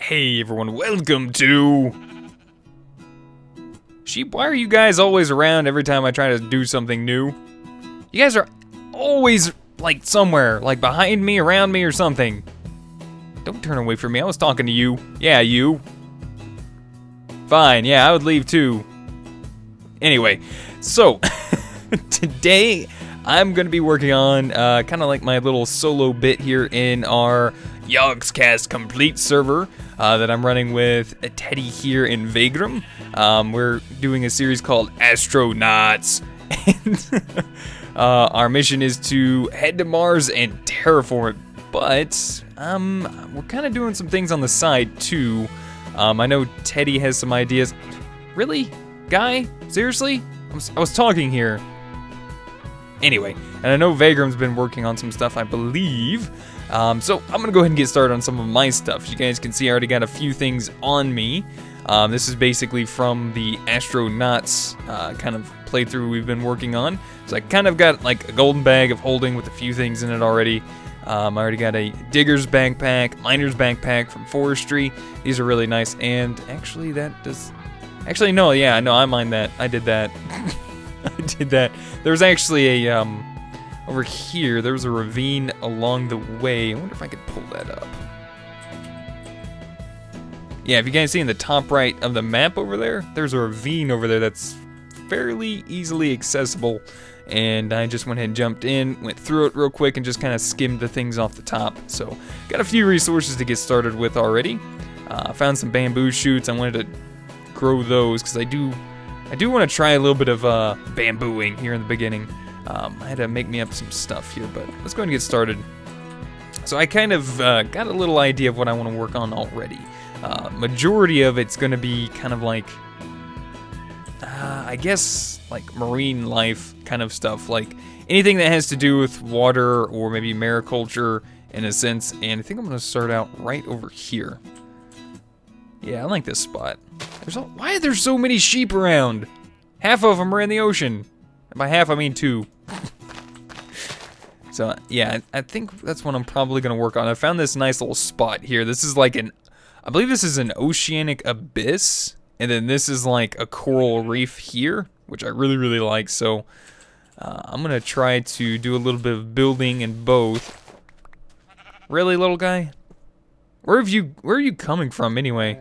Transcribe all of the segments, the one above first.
Hey everyone, welcome to Sheep. Why are you guys always around every time I try to do something new? You guys are always like somewhere, like behind me, around me, or something. Don't turn away from me, I was talking to you. Yeah, you. Fine, yeah, I would leave too. Anyway, so today I'm gonna be working on kind of like my little solo bit here in our Yogscast Complete server that I'm running with Teddy here in Vagram. We're doing a series called Astronauts, and our mission is to head to Mars and terraform it. But we're kind of doing some things on the side too. I know Teddy has some ideas. Really, guy? Seriously? I was talking here. Anyway, and I know Vagram's been working on some stuff, I believe. So I'm gonna go ahead and get started on some of my stuff. As you guys can see, I already got a few things on me. This is basically from the Astronauts kind of playthrough we've been working on. So I kind of got like a golden bag of holding with a few things in it already. I already got a digger's backpack, miner's backpack from forestry. These are really nice, and actually that does... Actually, no, yeah, no, I mind that. I did that. I did that. There's actually a, over here, there was a ravine along the way. I wonder if I could pull that up. Yeah, if you guys see in the top right of the map over there, there's a ravine over there that's fairly easily accessible. And I just went ahead and jumped in, went through it real quick, and just kind of skimmed the things off the top. So, got a few resources to get started with already. Found some bamboo shoots. I wanted to grow those because I do want to try a little bit of bambooing here in the beginning. I had to make me up some stuff here, but let's go ahead and get started. So I kind of got a little idea of what I want to work on already. Majority of it's going to be kind of like, I guess, like marine life kind of stuff. Like anything that has to do with water or maybe mariculture in a sense. And I think I'm going to start out right over here. Yeah, I like this spot. Why are there so many sheep around? Half of them are in the ocean. And by half, I mean 2. So, yeah, I think that's what I'm probably going to work on. I found this nice little spot here. This is like I believe this is an oceanic abyss. And then this is like a coral reef here, which I really, really like. So, I'm going to try to do a little bit of building in both. Really, little guy? Where are you coming from anyway?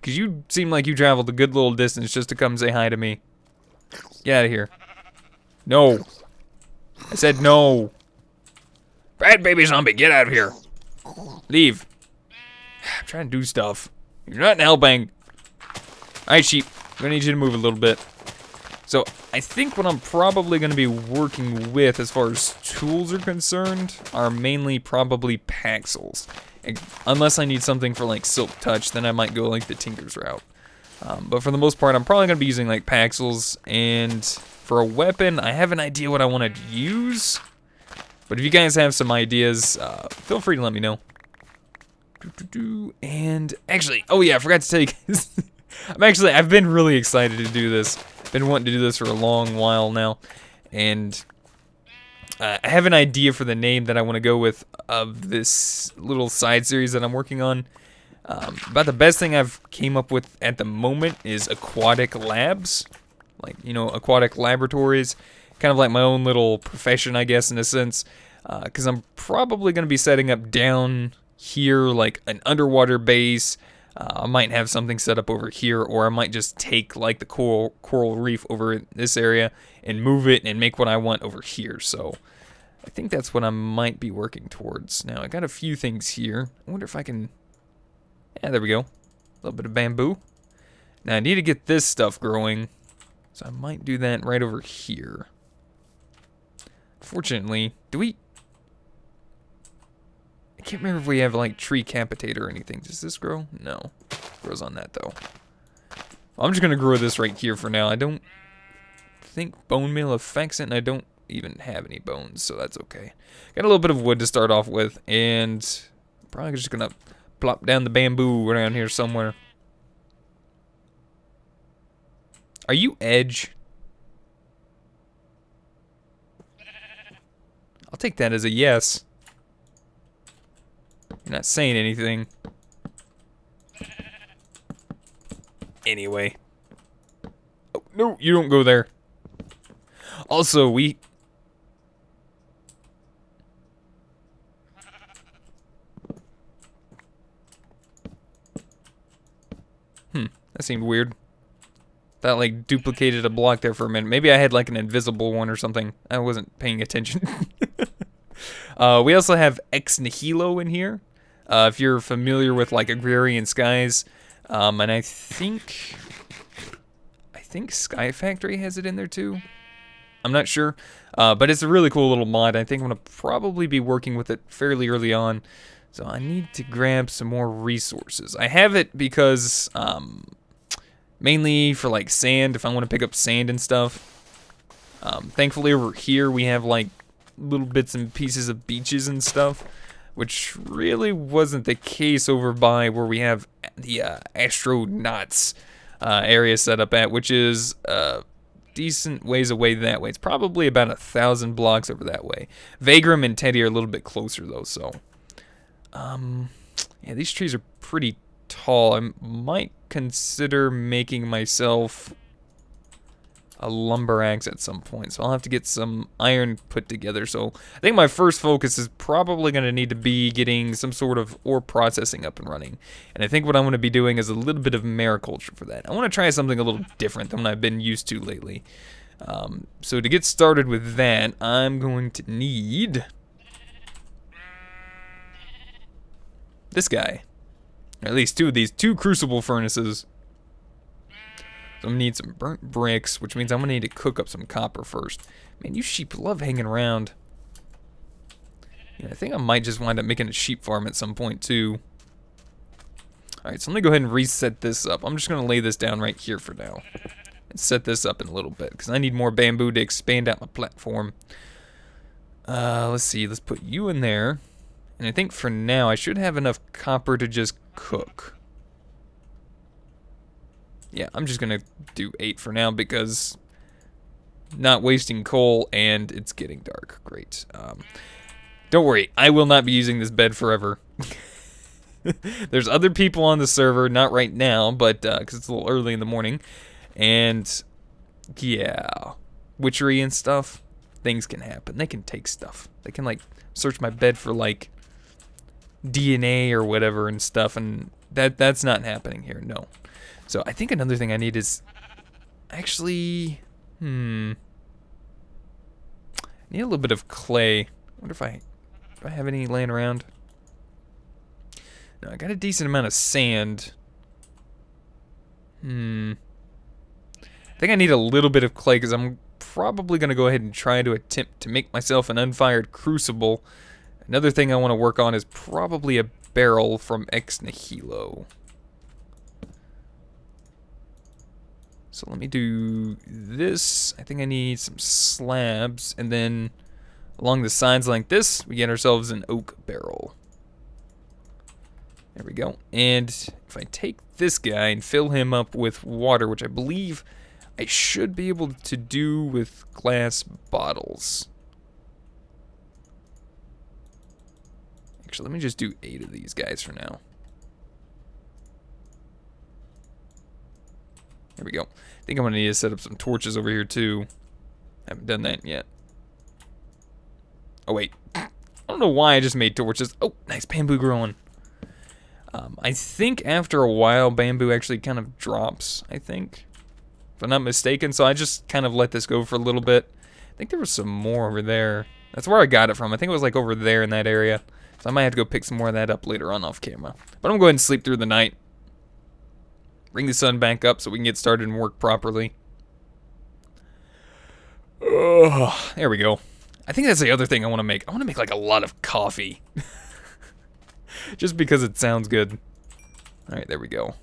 Because you seem like you traveled a good little distance just to come say hi to me. Get out of here. No. I said no. Bad baby zombie, get out of here. Leave. I'm trying to do stuff. You're not helping. Alright, sheep. I'm going to need you to move a little bit. So, I think what I'm probably going to be working with as far as tools are concerned are mainly probably paxels. Unless I need something for like silk touch, then I might go like the tinker's route. But for the most part, I'm probably going to be using like paxels. And for a weapon, I have an idea what I want to use. But if you guys have some ideas, feel free to let me know. And actually, oh yeah, I forgot to tell you guys. I've been really excited to do this. I've been wanting to do this for a long while now. And I have an idea for the name that I want to go with of this little side series that I'm working on. About the best thing I've came up with at the moment is aquatic labs. Like, you know, aquatic laboratories. Kind of like my own little profession, I guess, in a sense. Because I'm probably going to be setting up down here like an underwater base. I might have something set up over here, or I might just take like the coral reef over in this area and move it and make what I want over here. So I think that's what I might be working towards. Now I got a few things here. I wonder if I can... Yeah, there we go. A little bit of bamboo. Now I need to get this stuff growing, so I might do that right over here. Fortunately, I can't remember if we have like tree capitate or anything. Does this grow? No. It grows on that though. Well, I'm just gonna grow this right here for now. I don't think bone meal affects it, and I don't even have any bones, so that's okay. Got a little bit of wood to start off with, and I'm probably just gonna plop down the bamboo around here somewhere. Are you Edge? I'll take that as a yes. You're not saying anything. Anyway. Oh, no, you don't go there. Also, that seemed weird. That, like, duplicated a block there for a minute. Maybe I had, like, an invisible one or something. I wasn't paying attention. We also have Ex Nihilo in here. If you're familiar with, like, Agrarian Skies. And I think Sky Factory has it in there, too. I'm not sure. But it's a really cool little mod. I think I'm going to probably be working with it fairly early on. So I need to grab some more resources. I have it because... mainly for like sand, if I want to pick up sand and stuff. Thankfully over here we have like little bits and pieces of beaches and stuff, which really wasn't the case over by where we have the astronauts area set up at, which is decent ways away that way. It's probably about 1,000 blocks over that way. Vagram and Teddy are a little bit closer though, so yeah, these trees are pretty tall. I might consider making myself a lumber axe at some point, so I'll have to get some iron put together. So I think my first focus is probably going to need to be getting some sort of ore processing up and running, and I think what I'm going to be doing is a little bit of mariculture for that. I want to try something a little different than I've been used to lately. So to get started with that, I'm going to need this guy. Or at least two of these, 2 crucible furnaces. So I'm gonna need some burnt bricks, which means I'm gonna need to cook up some copper first. Man, you sheep love hanging around. Yeah, I think I might just wind up making a sheep farm at some point too. Alright, so let me go ahead and reset this up. I'm just gonna lay this down right here for now. And set this up in a little bit, because I need more bamboo to expand out my platform. Let's see, let's put you in there. And I think for now I should have enough copper to just cook. Yeah, I'm just gonna do 8 for now because not wasting coal and it's getting dark. Great. Don't worry, I will not be using this bed forever. There's other people on the server, not right now, but because it's a little early in the morning. And yeah, witchery and stuff, things can happen. They can take stuff. They can like search my bed for like DNA or whatever and stuff, and that's not happening here, no. So I think another thing I need is actually I need a little bit of clay. I wonder if do I have any laying around? No, I got a decent amount of sand. I think I need a little bit of clay because I'm probably gonna go ahead and try to attempt to make myself an unfired crucible. Another thing I want to work on is probably a barrel from Ex Nihilo. So let me do this. I think I need some slabs, and then along the sides like this, we get ourselves an oak barrel. There we go. And if I take this guy and fill him up with water, which I believe I should be able to do with glass bottles. Actually, let me just do 8 of these guys for now. There we go. I think I'm going to need to set up some torches over here too. Haven't done that yet. Oh wait. I don't know why I just made torches. Oh, nice bamboo growing. I think after a while bamboo actually kind of drops, I think. If I'm not mistaken. So I just kind of let this go for a little bit. I think there was some more over there. That's where I got it from. I think it was like over there in that area. So I might have to go pick some more of that up later on off camera. But I'm going to go ahead and sleep through the night. Bring the sun back up so we can get started and work properly. There we go. I think that's the other thing I want to make. I want to make like a lot of coffee. Just because it sounds good. Alright, there we go.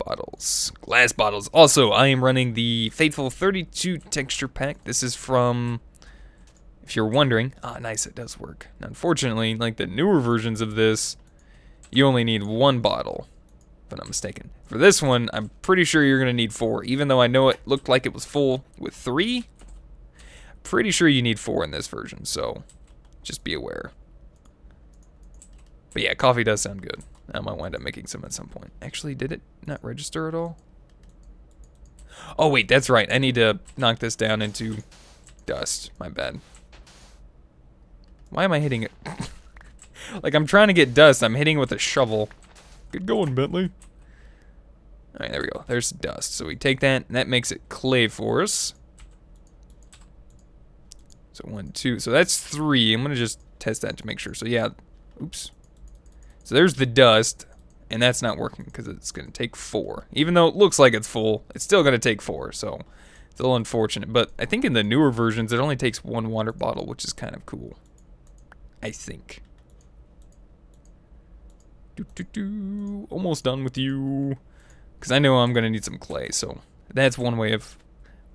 Bottles. Glass bottles. Also, I am running the Fateful 32 texture pack. This is from... If you're wondering, nice, it does work. Now, unfortunately, like the newer versions of this, you only need 1 bottle, if I'm not mistaken. For this one, I'm pretty sure you're gonna need 4, even though I know it looked like it was full with 3. Pretty sure you need 4 in this version, so just be aware. But yeah, coffee does sound good. I might wind up making some at some point. Actually, did it not register at all? Oh, wait, that's right. I need to knock this down into dust. My bad. Why am I hitting it? Like, I'm trying to get dust. I'm hitting it with a shovel. Good going, Bentley. Alright, there we go. There's dust. So we take that, and that makes it clay for us. So 1, 2. So that's 3. I'm going to just test that to make sure. So yeah. Oops. So there's the dust. And that's not working because it's going to take 4. Even though it looks like it's full, it's still going to take 4. So it's a little unfortunate. But I think in the newer versions, it only takes 1 water bottle, which is kind of cool. I think. Almost done with you. Because I know I'm going to need some clay. So that's one way of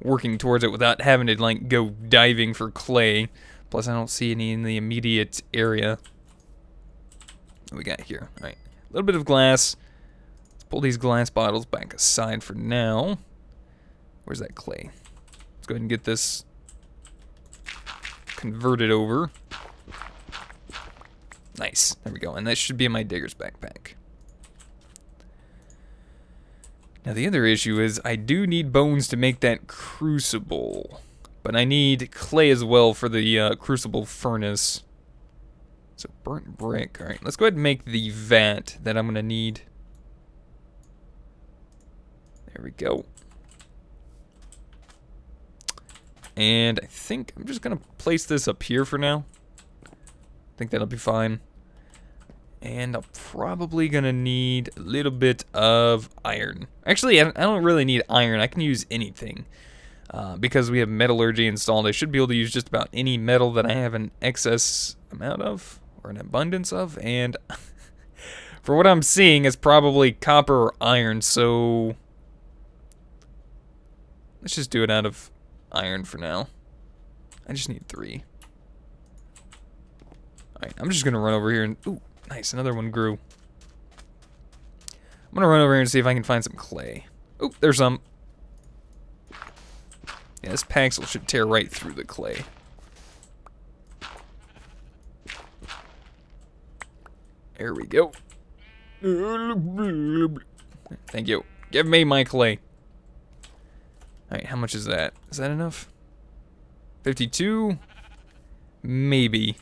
working towards it without having to like go diving for clay. Plus I don't see any in the immediate area. What we got here? Alright. A little bit of glass. Let's pull these glass bottles back aside for now. Where's that clay? Let's go ahead and get this converted over. Nice. There we go. And that should be in my digger's backpack. Now the other issue is I do need bones to make that crucible. But I need clay as well for the crucible furnace. So burnt brick. Alright, let's go ahead and make the vat that I'm going to need. There we go. And I think I'm just going to place this up here for now. I think that'll be fine. And I'm probably going to need a little bit of iron. Actually, I don't really need iron. I can use anything. Because we have metallurgy installed, I should be able to use just about any metal that I have an excess amount of. Or an abundance of. And for what I'm seeing, it's probably copper or iron. So let's just do it out of iron for now. I just need 3. Alright, I'm just going to run over here and... Ooh, nice, another one grew. I'm going to run over here and see if I can find some clay. Ooh, there's some. Yeah, this Paxel should tear right through the clay. There we go. Thank you. Give me my clay. Alright, how much is that? Is that enough? 52? Maybe.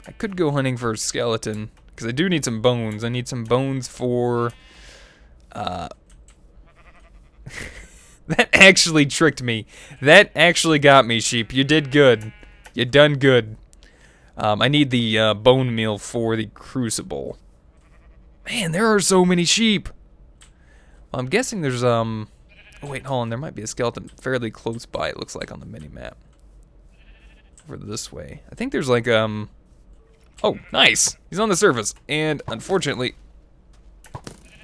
I could go hunting for a skeleton, because I do need some bones. I need some bones for... That actually tricked me. That actually got me, sheep. You did good. You done good. I need the bone meal for the crucible. Man, there are so many sheep. Well, I'm guessing there's, oh wait, hold on. There might be a skeleton fairly close by, it looks like, on the mini-map. Over this way. I think there's like, oh, nice! He's on the surface. And, unfortunately,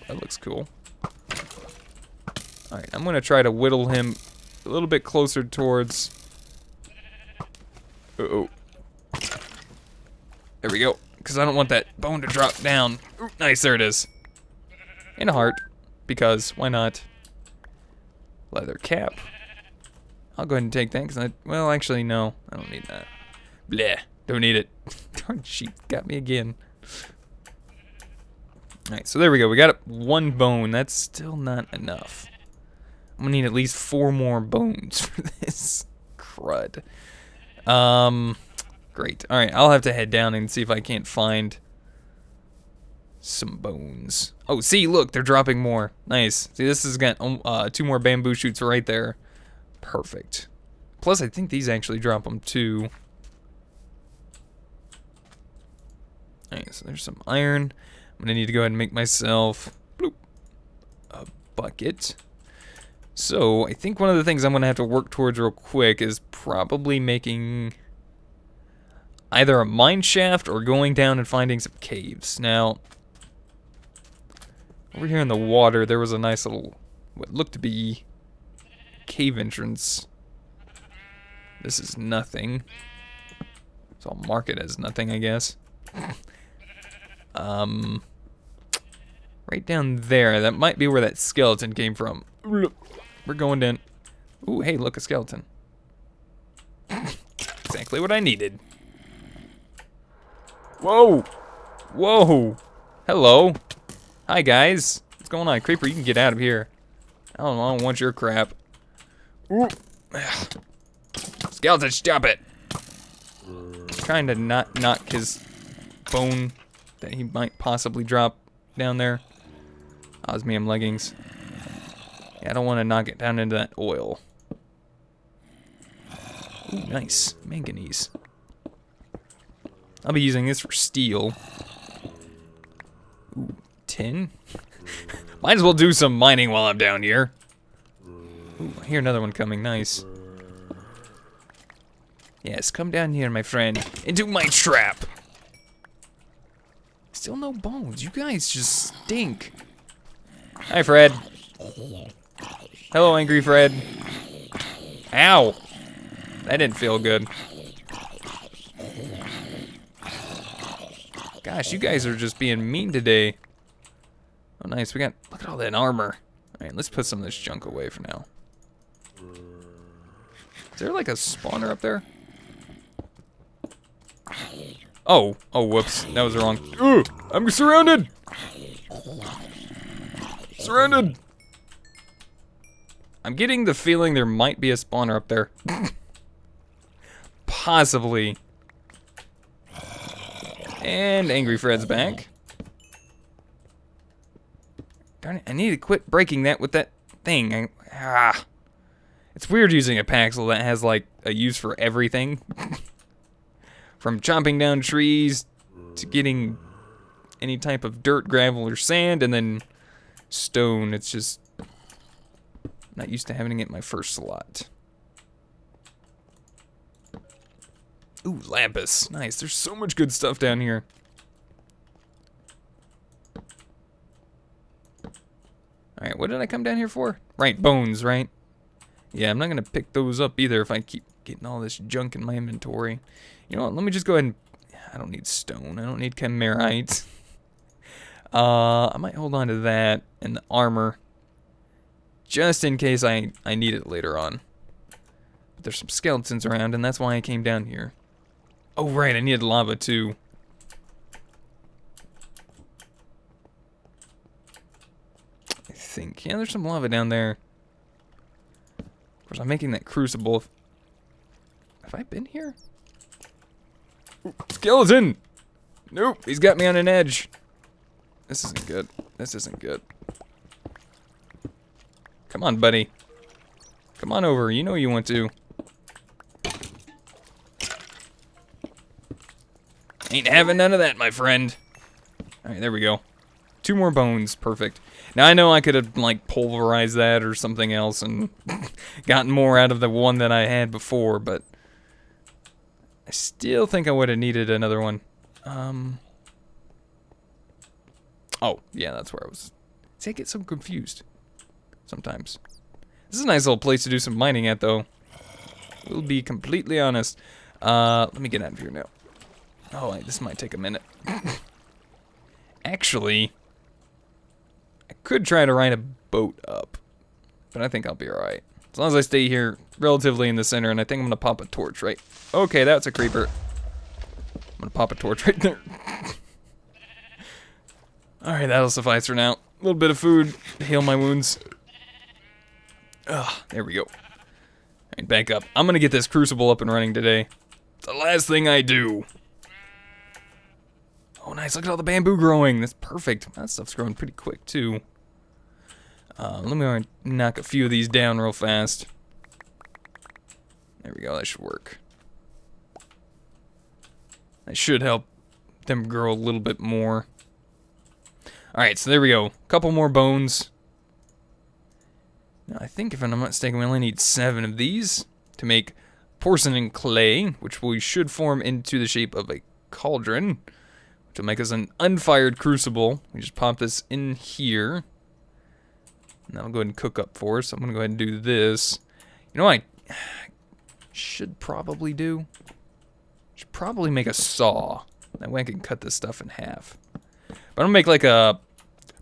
that looks cool. Alright, I'm gonna try to whittle him a little bit closer towards... Uh-oh. There we go. Because I don't want that bone to drop down. Ooh, nice, there it is. And a heart. Because, why not? Leather cap. I'll go ahead and take that, because I... Well, actually, no. I don't need that. Bleh. Don't need it. Darn sheep got me again. Alright, so there we go. We got 1 bone. That's still not enough. I'm gonna need at least 4 more bones for this crud. Great. Alright, I'll have to head down and see if I can't find some bones. Oh, see, look, they're dropping more. Nice. See, this has got 2 more bamboo shoots right there. Perfect. Plus, I think these actually drop them too. Alright, so there's some iron. I'm gonna need to go ahead and make myself bloop, a bucket. So, I think one of the things I'm gonna have to work towards real quick is probably making either a mine shaft or going down and finding some caves. Now, over here in the water, there was a nice little, what looked to be cave entrance. This is nothing. So I'll mark it as nothing, I guess. Right down there, that might be where that skeleton came from. We're going down. Ooh, hey, look, a skeleton. Exactly what I needed. Whoa! Whoa! hello. Hi, guys. What's going on? Creeper, you can get out of here. I don't want your crap. Ooh. Skeleton, stop it. Trying to not knock his bone that he might possibly drop down there. Osmium leggings. Yeah, I don't want to knock it down into that oil. Ooh, nice. Manganese. I'll be using this for steel. Ooh, tin? Might as well do some mining while I'm down here. Ooh, I hear another one coming. Nice. Yes, come down here, my friend. Into my trap. Still no bones. You guys just stink. Hi, Fred. Hello, Angry Fred. Ow. That didn't feel good. Gosh, you guys are just being mean today. Oh, nice. Look at all that armor. All right, let's put some of this junk away for now. Is there like a spawner up there? Oh, whoops. That was wrong. Ooh, I'm surrounded. Surrounded. I'm getting the feeling there might be a spawner up there. Possibly. And Angry Fred's back. Darn it, I need to quit breaking that with that thing. It's weird using a Paxel that has like a use for everything. From chopping down trees to getting any type of dirt, gravel, or sand, and then stone. It's just not used to having it in my first slot. Ooh, lapis. Nice. There's so much good stuff down here. Alright, what did I come down here for? Right, bones, right? Yeah, I'm not going to pick those up either if I keep getting all this junk in my inventory. You know what? Let me just go ahead and... I don't need stone. I don't need chimerite. I might hold on to that and the armor. Just in case I need it later on. But there's some skeletons around, and that's why I came down here. Oh, right. I needed lava, too. I think. Yeah, there's some lava down there. Of course, I'm making that crucible. Have I been here? Ooh, skeleton! Nope, he's got me on an edge. This isn't good. This isn't good. Come on, buddy. Come on over. You know you want to. Ain't having none of that, my friend. Alright, there we go. 2 more bones. Perfect. Now, I know I could have, like, pulverized that or something else and gotten more out of the one that I had before, but I still think I would have needed another one. Oh, yeah, that's where I was. See, I get so confused sometimes. This is a nice little place to do some mining at, though. We'll be completely honest. Let me get out of here now. Oh, this might take a minute. Actually, I could try to ride a boat up, but I think I'll be alright. As long as I stay here relatively in the center, and I think I'm going to pop a torch, right? Okay, that's a creeper. I'm going to pop a torch right there. Alright, that'll suffice for now. A little bit of food to heal my wounds. Ugh, there we go. Alright, back up. I'm going to get this crucible up and running today. It's the last thing I do. Oh, nice. Look at all the bamboo growing. That's perfect. That stuff's growing pretty quick, too. Let me knock a few of these down real fast. There we go. That should work. That should help them grow a little bit more. Alright, so there we go. A couple more bones. Now, I think, if I'm not mistaken, we only need 7 of these to make porcelain clay, which we should form into the shape of a cauldron, which will make us an unfired crucible. We just pop this in here, and that'll go ahead and cook up for us. So I'm going to go ahead and do this. You know what I should probably do? Should probably make a saw. That way I can cut this stuff in half. But I'm gonna make like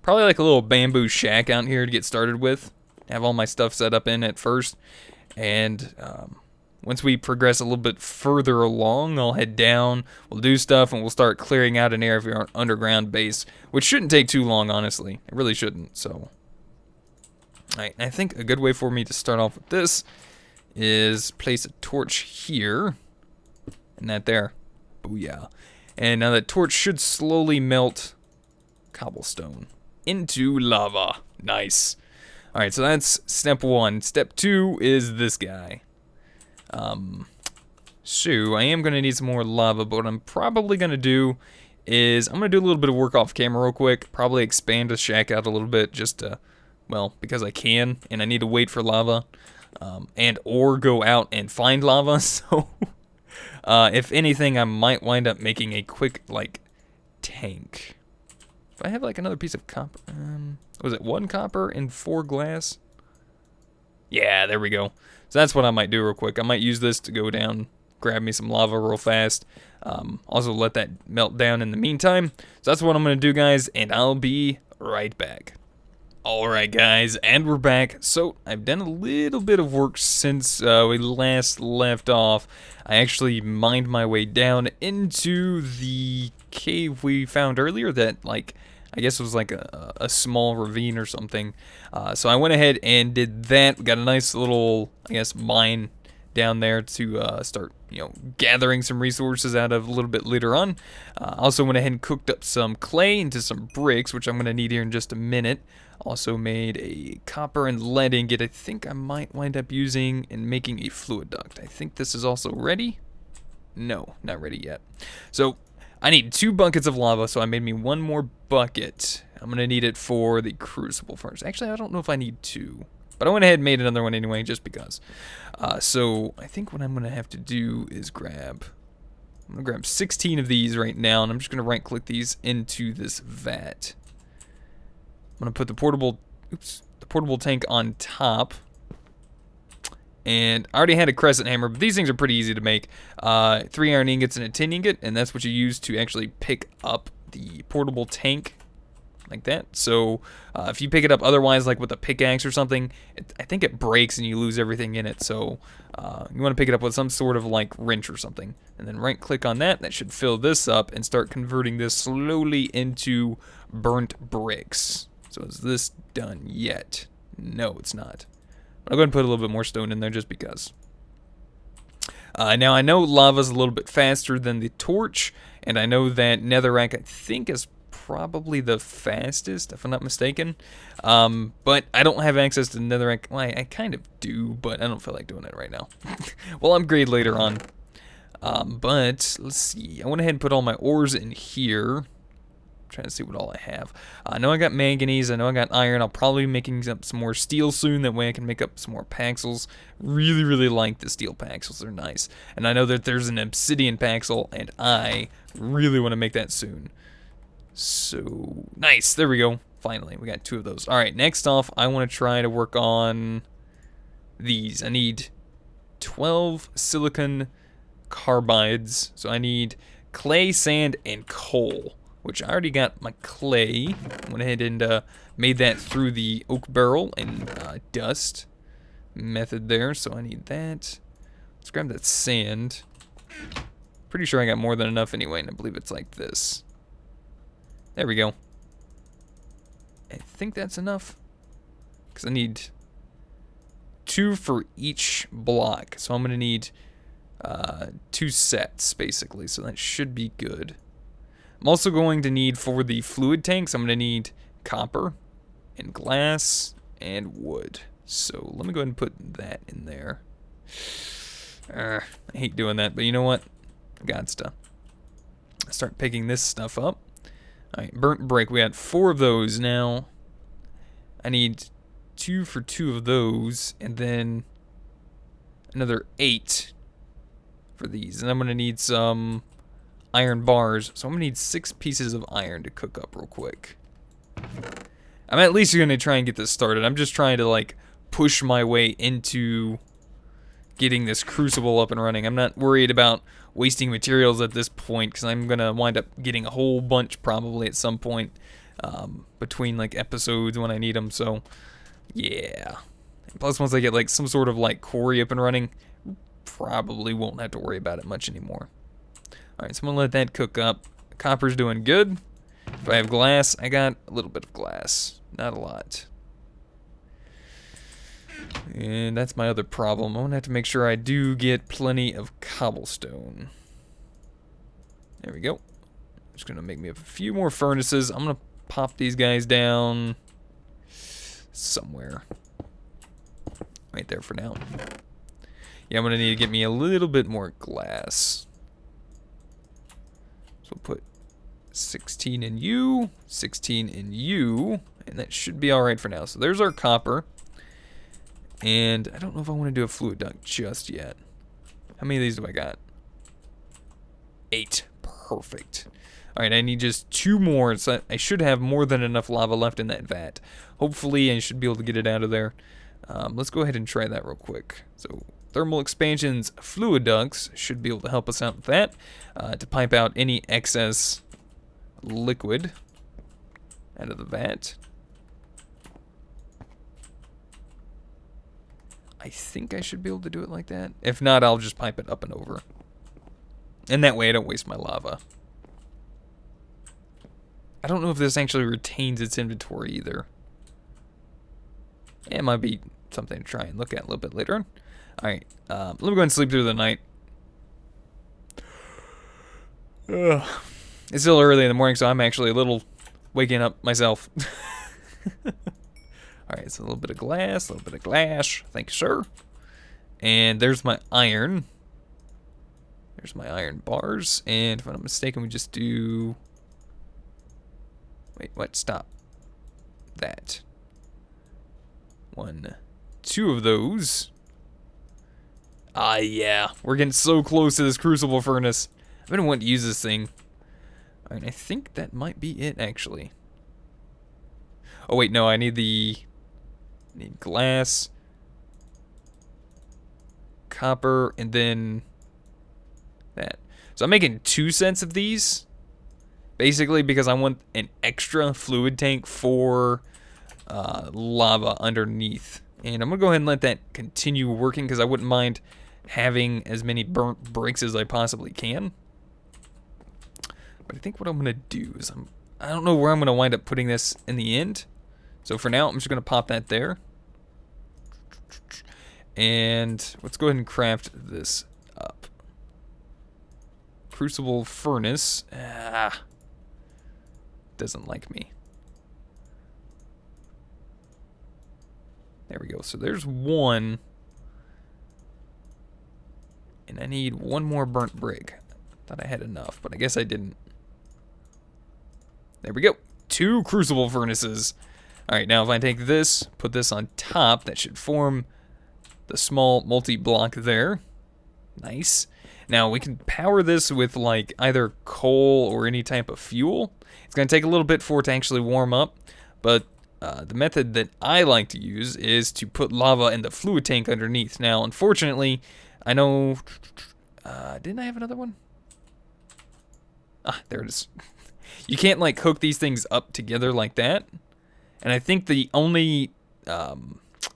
probably like a little bamboo shack out here to get started with. Have all my stuff set up in at first, and once we progress a little bit further along, I'll head down, we'll do stuff, and we'll start clearing out an area for our underground base, which shouldn't take too long, honestly. It really shouldn't, so. Alright, I think a good way for me to start off with this is place a torch here, and that there. Booyah. And now that torch should slowly melt cobblestone into lava. Nice. Alright, so that's step 1. Step 2 is this guy. So I am going to need some more lava, but what I'm probably going to do is I'm going to do a little bit of work off camera real quick. Probably expand the shack out a little bit just to, well, because I can, and I need to wait for lava, and or go out and find lava, so if anything, I might wind up making a quick, like, tank. If I have, like, another piece of copper, was it 1 copper and 4 glass? Yeah, there we go. So that's what I might do real quick. I might use this to go down, grab me some lava real fast. Also let that melt down in the meantime. So that's what I'm going to do, guys, and I'll be right back. Alright, guys, and we're back. So I've done a little bit of work since we last left off. I actually mined my way down into the cave we found earlier that, like, I guess it was like a small ravine or something. So I went ahead and did that. We got a nice little, I guess, mine down there to start, you know, gathering some resources out of a little bit later on. Also went ahead and cooked up some clay into some bricks, which I'm going to need here in just a minute. Also made a copper and lead ingot. I think I might wind up using and making a fluid duct. I think this is also ready. No, not ready yet. So I need 2 buckets of lava, so I made me 1 more bucket. I'm going to need it for the Crucible furnace. Actually, I don't know if I need 2. But I went ahead and made another one anyway, just because. So I think what I'm going to have to do is I'm going to grab 16 of these right now, and I'm just going to right-click these into this vat. I'm going to put the portable tank on top. And I already had a crescent hammer, but these things are pretty easy to make. 3 iron ingots and a tin ingot, and that's what you use to actually pick up the portable tank, like that. So if you pick it up otherwise, like with a pickaxe or something, I think it breaks and you lose everything in it. So you want to pick it up with some sort of like wrench or something, and then right-click on that. That should fill this up and start converting this slowly into burnt bricks. So is this done yet? No, it's not. I'll go ahead and put a little bit more stone in there just because. Now I know lava's a little bit faster than the torch, and I know that netherrack I think is probably the fastest, if I'm not mistaken. But I don't have access to netherrack. Well, I kind of do, but I don't feel like doing it right now. We'll upgrade later on. But let's see. I went ahead and put all my ores in here. Trying to see what all I have. I know I got manganese, I know I got iron. I'll probably be making up some more steel soon. That way I can make up some more paxels. Really, really like the steel paxels. They're nice. And I know that there's an obsidian paxel, and I really want to make that soon. So, nice. There we go. Finally, we got 2 of those. Alright, next off, I want to try to work on these. I need 12 silicon carbides. So I need clay, sand, and coal, which I already got my clay. Went ahead and made that through the oak barrel and dust method there, so I need that. Let's grab that sand. Pretty sure I got more than enough anyway, and I believe it's like this. There we go. I think that's enough, because I need 2 for each block, so I'm going to need 2 sets, basically, so that should be good. I'm also going to need, for the fluid tanks, I'm going to need copper and glass and wood. So let me go ahead and put that in there. I hate doing that, but you know what? I got stuff. Start picking this stuff up. Alright, burnt brick. We got 4 of those now. I need 2 for 2 of those, and then another 8 for these. And I'm going to need some iron bars, so I'm going to need 6 pieces of iron to cook up real quick. I'm at least going to try and get this started. I'm just trying to, like, push my way into getting this crucible up and running. I'm not worried about wasting materials at this point, because I'm going to wind up getting a whole bunch probably at some point between, like, episodes when I need them, so yeah. Plus, once I get, like, some sort of, like, quarry up and running, probably won't have to worry about it much anymore. Alright, so I'm gonna let that cook up. Copper's doing good. If I have glass, I got a little bit of glass. Not a lot. And that's my other problem. I'm gonna have to make sure I do get plenty of cobblestone. There we go. Just gonna make me a few more furnaces. I'm gonna pop these guys down somewhere. Right there for now. Yeah, I'm gonna need to get me a little bit more glass. So we'll put 16 in you, 16 in you, and that should be alright for now. So there's our copper. And I don't know if I want to do a fluid duct just yet. How many of these do I got? 8. Perfect. Alright, I need just 2 more. So I should have more than enough lava left in that vat. Hopefully I should be able to get it out of there. Let's go ahead and try that real quick. So thermal expansions, fluid ducts should be able to help us out with that. To pipe out any excess liquid out of the vat. I think I should be able to do it like that. If not, I'll just pipe it up and over. And that way I don't waste my lava. I don't know if this actually retains its inventory either. It might be something to try and look at a little bit later on. Alright, let me go ahead and sleep through the night. Ugh. It's still early in the morning, so I'm actually a little waking up myself. Alright, so a little bit of glass, a little bit of glass. Thank you, sir. And there's my iron. There's my iron bars. And if I'm not mistaken, we just do... Wait, what? Stop. That. 1, 2 of those. Ah, yeah. We're getting so close to this Crucible furnace. I've been wanting to use this thing. Alright, I think that might be it, actually. Oh, wait, no, I need the... I need glass, copper, and then that. So I'm making 2 sets of these, basically because I want an extra fluid tank for lava underneath. And I'm going to go ahead and let that continue working because I wouldn't mind having as many burnt bricks as I possibly can. But I think what I'm going to do is I don't know where I'm going to wind up putting this in the end. So for now, I'm just going to pop that there. And let's go ahead and craft this up. Crucible furnace. Doesn't like me. There we go. So there's 1. And I need 1 more burnt brick. Thought I had enough, but I guess I didn't. There we go. 2 crucible furnaces. Alright, now if I take this, put this on top, that should form the small multi-block there. Nice. Now we can power this with like either coal or any type of fuel. It's going to take a little bit for it to actually warm up, but the method that I like to use is to put lava in the fluid tank underneath. Now, unfortunately, I know... didn't I have another one? Ah, there it is. You can't like hook these things up together like that. And I think the only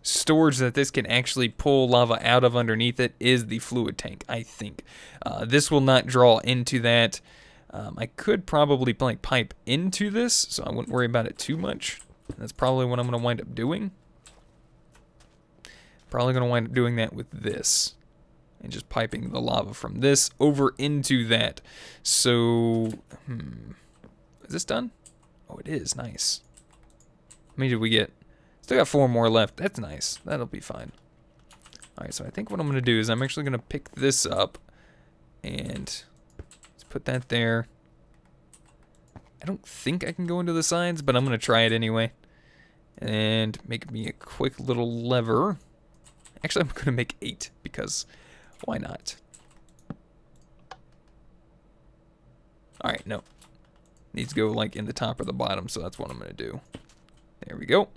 storage that this can actually pull lava out of underneath it is the fluid tank, I think. This will not draw into that. I could probably like pipe into this, so I wouldn't worry about it too much. That's probably what I'm going to wind up doing. Probably going to wind up doing that with this. And just piping the lava from this over into that. So, is this done? Oh, it is. Nice. How many did we get? Still got 4 more left. That's nice. That'll be fine. Alright, so I think what I'm going to do is I'm actually going to pick this up. And let's put that there. I don't think I can go into the sides, but I'm going to try it anyway. And make me a quick little lever. Actually, I'm going to make 8 because why not? Alright, no. Needs to go like in the top or the bottom, so that's what I'm going to do. There we go.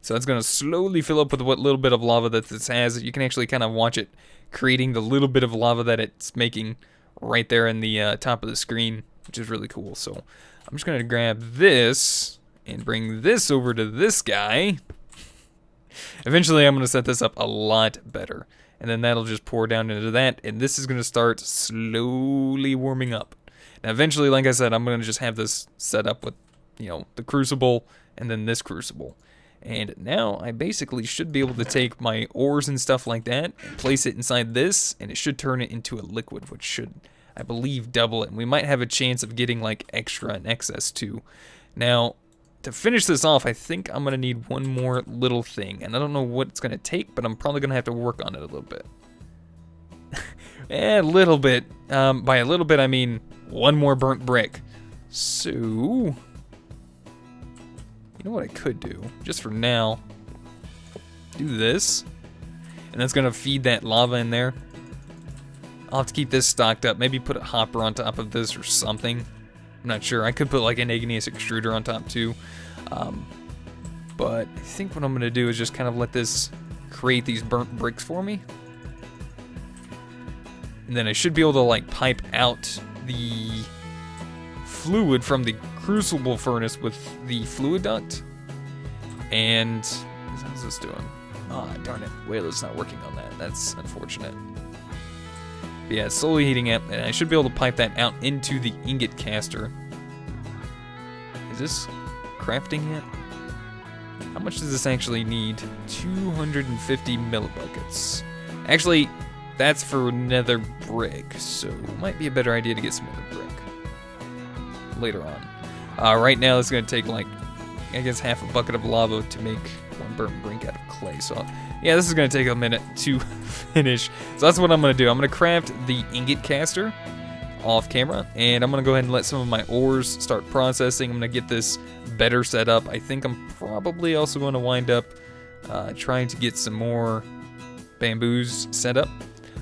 So it's going to slowly fill up with what little bit of lava that this has. You can actually kind of watch it creating the little bit of lava that it's making right there in the top of the screen, which is really cool. So I'm just going to grab this and bring this over to this guy. Eventually I'm going to set this up a lot better. and then that'll just pour down into that, and this is going to start slowly warming up. Now eventually, like I said, I'm going to just have this set up with, you know, the Crucible and then this Crucible. And now I basically should be able to take my ores and stuff like that and place it inside this, and it should turn it into a liquid, which should, I believe, double it. And we might have a chance of getting like extra and excess too. Now, to finish this off, I think I'm going to need one more little thing. And I don't know what it's going to take, but I'm probably going to have to work on it a little bit. A little bit. By a little bit, I mean one more burnt brick. So... you know what I could do, just for now, do this, and that's gonna feed that lava in there. I'll have to keep this stocked up, maybe put a hopper on top of this or something. I'm not sure, I could put like an igneous extruder on top too. But I think what I'm gonna do is just kind of let this create these burnt bricks for me. And then I should be able to like pipe out the fluid from the Crucible furnace with the fluid duct. And how's this doing? Ah, oh, darn it. Whaler's not working on that. That's unfortunate. But yeah, it's slowly heating up, and I should be able to pipe that out into the ingot caster. Is this crafting yet? How much does this actually need? 250 millibuckets. Actually, that's for nether brick, so it might be a better idea to get some nether brick later on. Right now it's going to take like, I guess, half a bucket of lava to make one burnt brick out of clay. So yeah, this is going to take a minute to finish. So that's what I'm going to do. I'm going to craft the ingot caster off camera, and I'm going to go ahead and let some of my ores start processing. I'm going to get this better set up. I think I'm probably also going to wind up trying to get some more bamboos set up.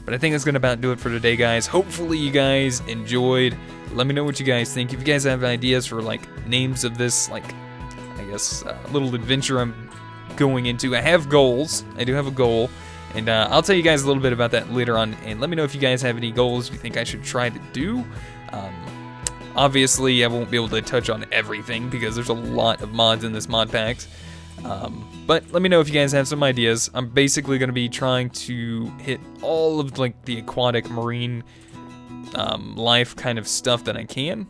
But I think that's going to about do it for today, guys. Hopefully you guys enjoyed. Let me know what you guys think. If you guys have ideas for like names of this, like, I guess, little adventure I'm going into. I have goals. I do have a goal. And I'll tell you guys a little bit about that later on. And let me know if you guys have any goals you think I should try to do. Obviously, I won't be able to touch on everything because there's a lot of mods in this mod pack. But let me know if you guys have some ideas. I'm basically going to be trying to hit all of like the aquatic marine life kind of stuff that I can.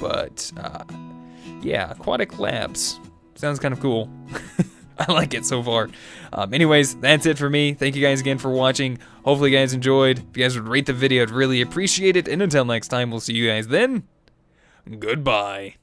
But yeah, aquatic labs sounds kind of cool. I like it so far. Anyways, that's it for me. Thank you guys again for watching. Hopefully you guys enjoyed. If you guys would rate the video, I'd really appreciate it. And until next time, we'll see you guys then. Goodbye.